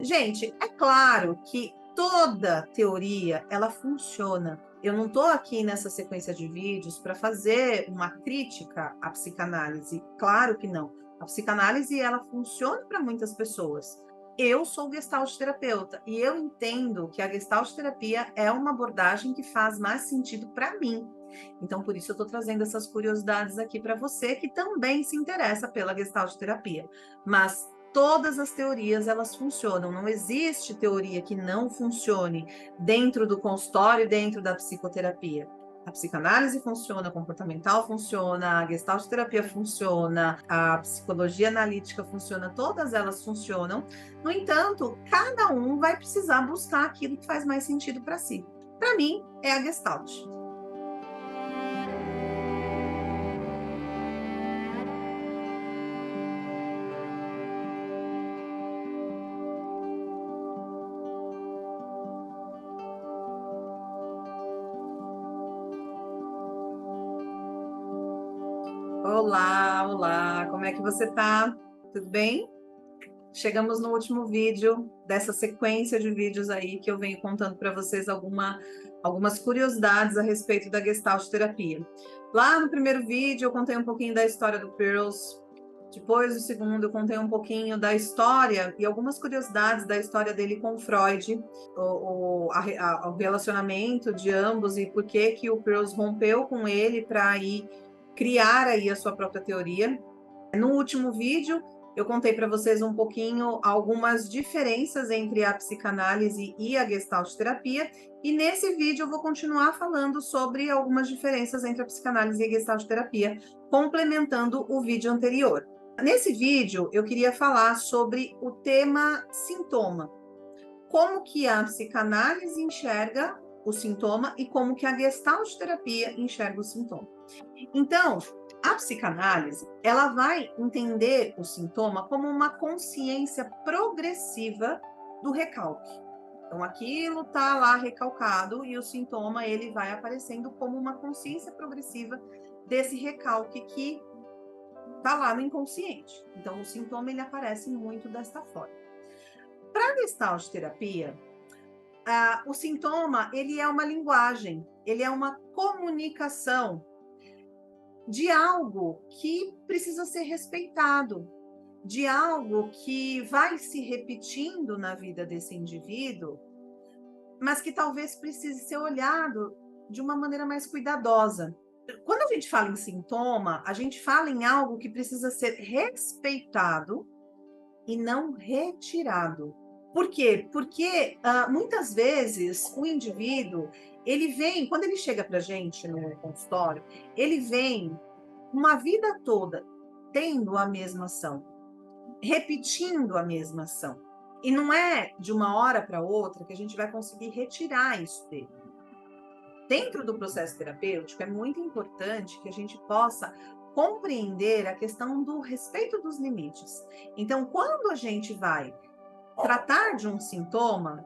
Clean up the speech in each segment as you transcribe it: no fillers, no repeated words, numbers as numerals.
Gente, é claro que toda teoria, ela funciona. Eu não estou aqui nessa sequência de vídeos para fazer uma crítica à psicanálise. Claro que não. A psicanálise, ela funciona para muitas pessoas. Eu sou gestalt terapeuta e eu entendo que a gestalt terapia é uma abordagem que faz mais sentido para mim. Então, por isso eu estou trazendo essas curiosidades aqui para você que também se interessa pela gestalt terapia. Mas todas as teorias elas funcionam, não existe teoria que não funcione dentro do consultório, dentro da psicoterapia. A psicanálise funciona, a comportamental funciona, a gestalt terapia funciona, a psicologia analítica funciona, todas elas funcionam. No entanto, cada um vai precisar buscar aquilo que faz mais sentido para si. Para mim, é a gestalt. Olá, olá, como é que você tá? Tudo bem? Chegamos no último vídeo dessa sequência de vídeos aí que eu venho contando para vocês algumas curiosidades a respeito da Gestalt terapia. Lá no primeiro vídeo eu contei um pouquinho da história do Pearls, depois do segundo eu contei um pouquinho da história e algumas curiosidades da história dele com Freud, o relacionamento de ambos e por que que o Pearls rompeu com ele para ir criar aí a sua própria teoria. No último vídeo, eu contei para vocês um pouquinho algumas diferenças entre a psicanálise e a gestalt terapia, e nesse vídeo eu vou continuar falando sobre algumas diferenças entre a psicanálise e a gestalt terapia, complementando o vídeo anterior. Nesse vídeo, eu queria falar sobre o tema sintoma. Como que a psicanálise enxerga o sintoma e como que a gestalt terapia enxerga o sintoma. Então, a psicanálise, ela vai entender o sintoma como uma consciência progressiva do recalque. Então, aquilo está lá recalcado e o sintoma, ele vai aparecendo como uma consciência progressiva desse recalque que está lá no inconsciente. Então, o sintoma, ele aparece muito desta forma. Para a gestalt terapia, o sintoma, ele é uma linguagem, ele é uma comunicação de algo que precisa ser respeitado, de algo que vai se repetindo na vida desse indivíduo, mas que talvez precise ser olhado de uma maneira mais cuidadosa. Quando a gente fala em sintoma, a gente fala em algo que precisa ser respeitado e não retirado. Por quê? Porque muitas vezes o indivíduo, ele vem, quando ele chega para a gente no consultório, ele vem uma vida toda tendo a mesma ação, repetindo a mesma ação. E não é de uma hora para outra que a gente vai conseguir retirar isso dele. Dentro do processo terapêutico, é muito importante que a gente possa compreender a questão do respeito dos limites. Então, quando a gente vai tratar de um sintoma,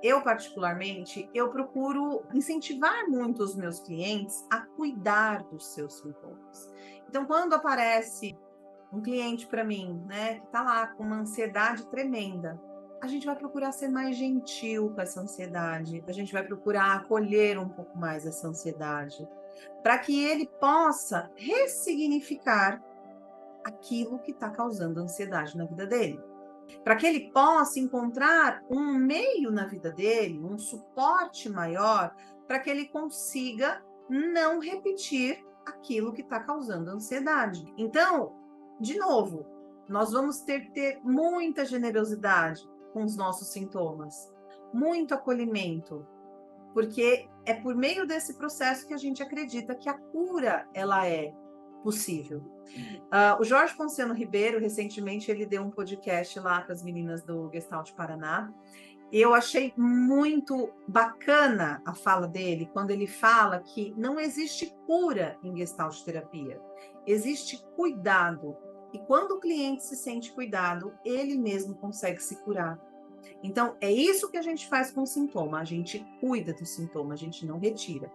eu particularmente, eu procuro incentivar muito os meus clientes a cuidar dos seus sintomas. Então, quando aparece um cliente para mim, né, que está lá com uma ansiedade tremenda, a gente vai procurar ser mais gentil com essa ansiedade, a gente vai procurar acolher um pouco mais essa ansiedade, para que ele possa ressignificar aquilo que está causando ansiedade na vida dele. Para que ele possa encontrar um meio na vida dele, um suporte maior, para que ele consiga não repetir aquilo que está causando ansiedade. Então, de novo, nós vamos ter que ter muita generosidade com os nossos sintomas, muito acolhimento, porque é por meio desse processo que a gente acredita que a cura ela é possível. O Jorge Ponciano Ribeiro, recentemente, ele deu um podcast lá para as meninas do Gestalt Paraná. Eu achei muito bacana a fala dele, quando ele fala que não existe cura em Gestalt terapia, existe cuidado. E quando o cliente se sente cuidado, ele mesmo consegue se curar. Então, é isso que a gente faz com o sintoma, a gente cuida do sintoma, a gente não retira.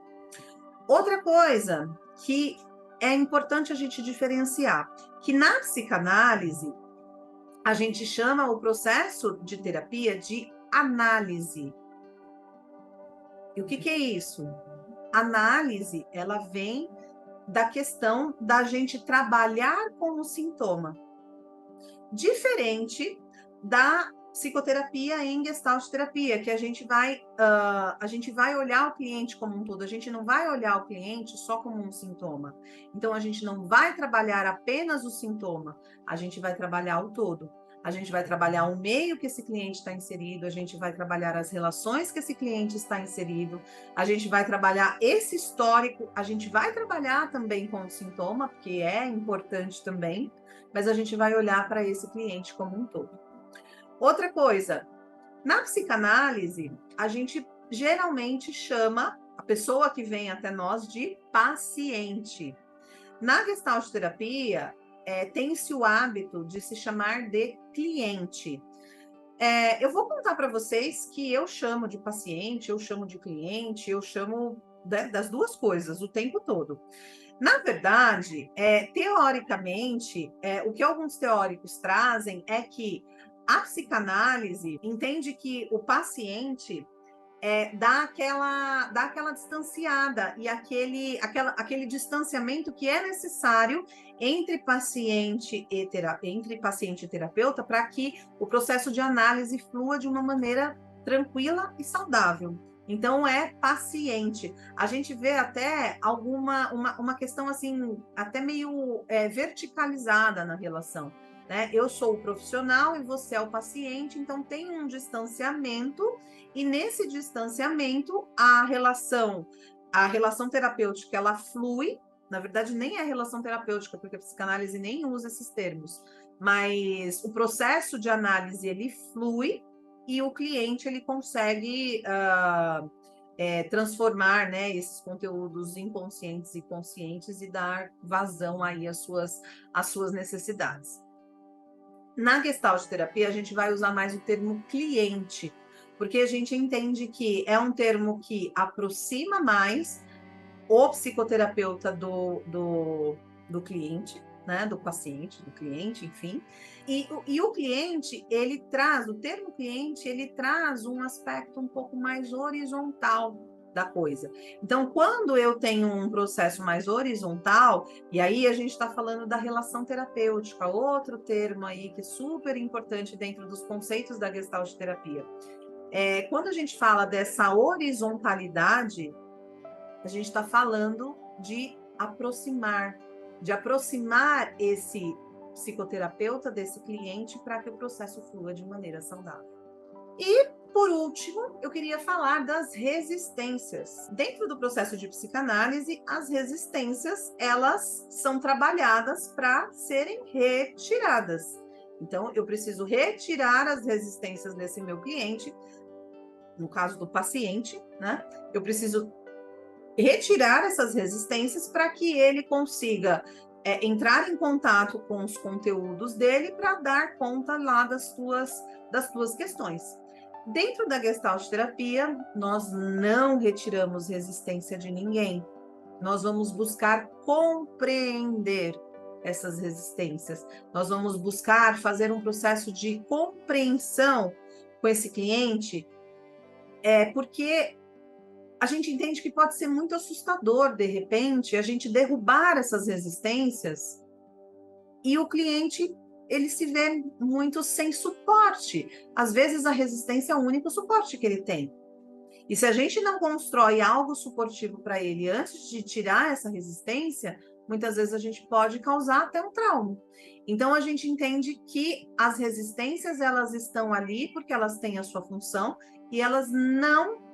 Outra coisa que é importante a gente diferenciar, que na psicanálise, a gente chama o processo de terapia de análise. E o que é isso? Análise, ela vem da questão da gente trabalhar com o sintoma. Diferente da psicoterapia em Gestalt terapia, que a gente vai olhar o cliente como um todo, a gente não vai olhar o cliente só como um sintoma. Então, a gente não vai trabalhar apenas o sintoma, a gente vai trabalhar o todo. A gente vai trabalhar o meio que esse cliente está inserido, a gente vai trabalhar as relações que esse cliente está inserido, a gente vai trabalhar esse histórico, a gente vai trabalhar também com o sintoma, porque é importante também, mas a gente vai olhar para esse cliente como um todo. Outra coisa, na psicanálise, a gente geralmente chama a pessoa que vem até nós de paciente. Na Gestalt terapia, tem-se o hábito de se chamar de cliente. Eu vou contar para vocês que eu chamo de paciente, eu chamo de cliente, eu chamo das duas coisas o tempo todo. Na verdade, teoricamente, o que alguns teóricos trazem é que a psicanálise entende que o paciente dá aquela distanciada e aquele distanciamento que é necessário entre paciente e terapeuta para que o processo de análise flua de uma maneira tranquila e saudável. Então, é paciente. A gente vê até uma questão assim, até meio verticalizada na relação. Né? Eu sou o profissional e você é o paciente, então tem um distanciamento, e nesse distanciamento a relação terapêutica ela flui. Na verdade, nem é relação terapêutica, porque a psicanálise nem usa esses termos, mas o processo de análise ele flui e o cliente ele consegue transformar, né, esses conteúdos inconscientes e conscientes e dar vazão aí às suas necessidades. Na Gestalt terapia, a gente vai usar mais o termo cliente, porque a gente entende que é um termo que aproxima mais o psicoterapeuta do cliente, né, do paciente, do cliente, enfim. E o cliente, o termo cliente, ele traz um aspecto um pouco mais horizontal da coisa. Então, quando eu tenho um processo mais horizontal, e aí a gente está falando da relação terapêutica, outro termo aí que é super importante dentro dos conceitos da Gestalt terapia. Quando a gente fala dessa horizontalidade, a gente está falando de aproximar esse psicoterapeuta desse cliente para que o processo flua de maneira saudável. E, por último, eu queria falar das resistências. Dentro do processo de psicanálise, as resistências, elas são trabalhadas para serem retiradas. Então, eu preciso retirar as resistências desse meu cliente, no caso do paciente, né? Eu preciso retirar essas resistências para que ele consiga entrar em contato com os conteúdos dele para dar conta lá das tuas questões. Dentro da Gestalt terapia, nós não retiramos resistência de ninguém. Nós vamos buscar compreender essas resistências. Nós vamos buscar fazer um processo de compreensão com esse cliente, porque a gente entende que pode ser muito assustador, de repente, a gente derrubar essas resistências e o cliente, ele se vê muito sem suporte. Às vezes, a resistência é o único suporte que ele tem. E se a gente não constrói algo suportivo para ele antes de tirar essa resistência, muitas vezes a gente pode causar até um trauma. Então, a gente entende que as resistências, elas estão ali porque elas têm a sua função e elas não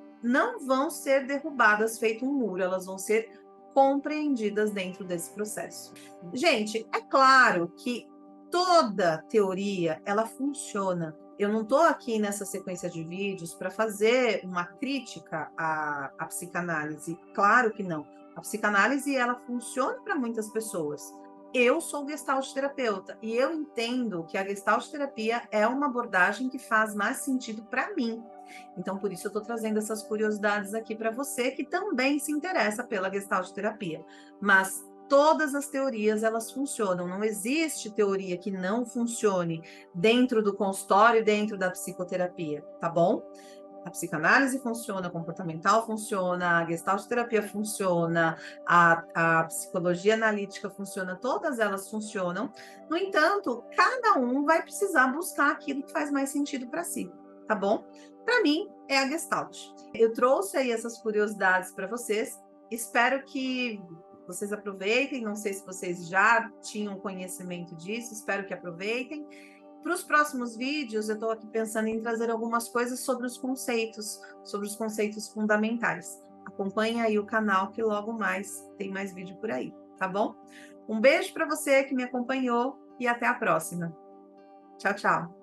vão ser derrubadas feito um muro, elas vão ser compreendidas dentro desse processo. Gente, é claro que toda teoria, ela funciona. Eu não estou aqui nessa sequência de vídeos para fazer uma crítica à psicanálise. Claro que não. A psicanálise, ela funciona para muitas pessoas. Eu sou Gestalt terapeuta e eu entendo que a Gestalt terapia é uma abordagem que faz mais sentido para mim. Então, por isso eu estou trazendo essas curiosidades aqui para você que também se interessa pela Gestalt terapia. Mas todas as teorias elas funcionam, não existe teoria que não funcione dentro do consultório, dentro da psicoterapia, tá bom? A psicanálise funciona, a comportamental funciona, a gestalt terapia funciona, a psicologia analítica funciona, todas elas funcionam. No entanto, cada um vai precisar buscar aquilo que faz mais sentido para si, tá bom? Para mim, é a gestalt. Eu trouxe aí essas curiosidades para vocês, espero que vocês aproveitem, não sei se vocês já tinham conhecimento disso, espero que aproveitem. Para os próximos vídeos, eu estou aqui pensando em trazer algumas coisas sobre os conceitos fundamentais. Acompanhe aí o canal que logo mais tem mais vídeo por aí, tá bom? Um beijo para você que me acompanhou e até a próxima. Tchau, tchau.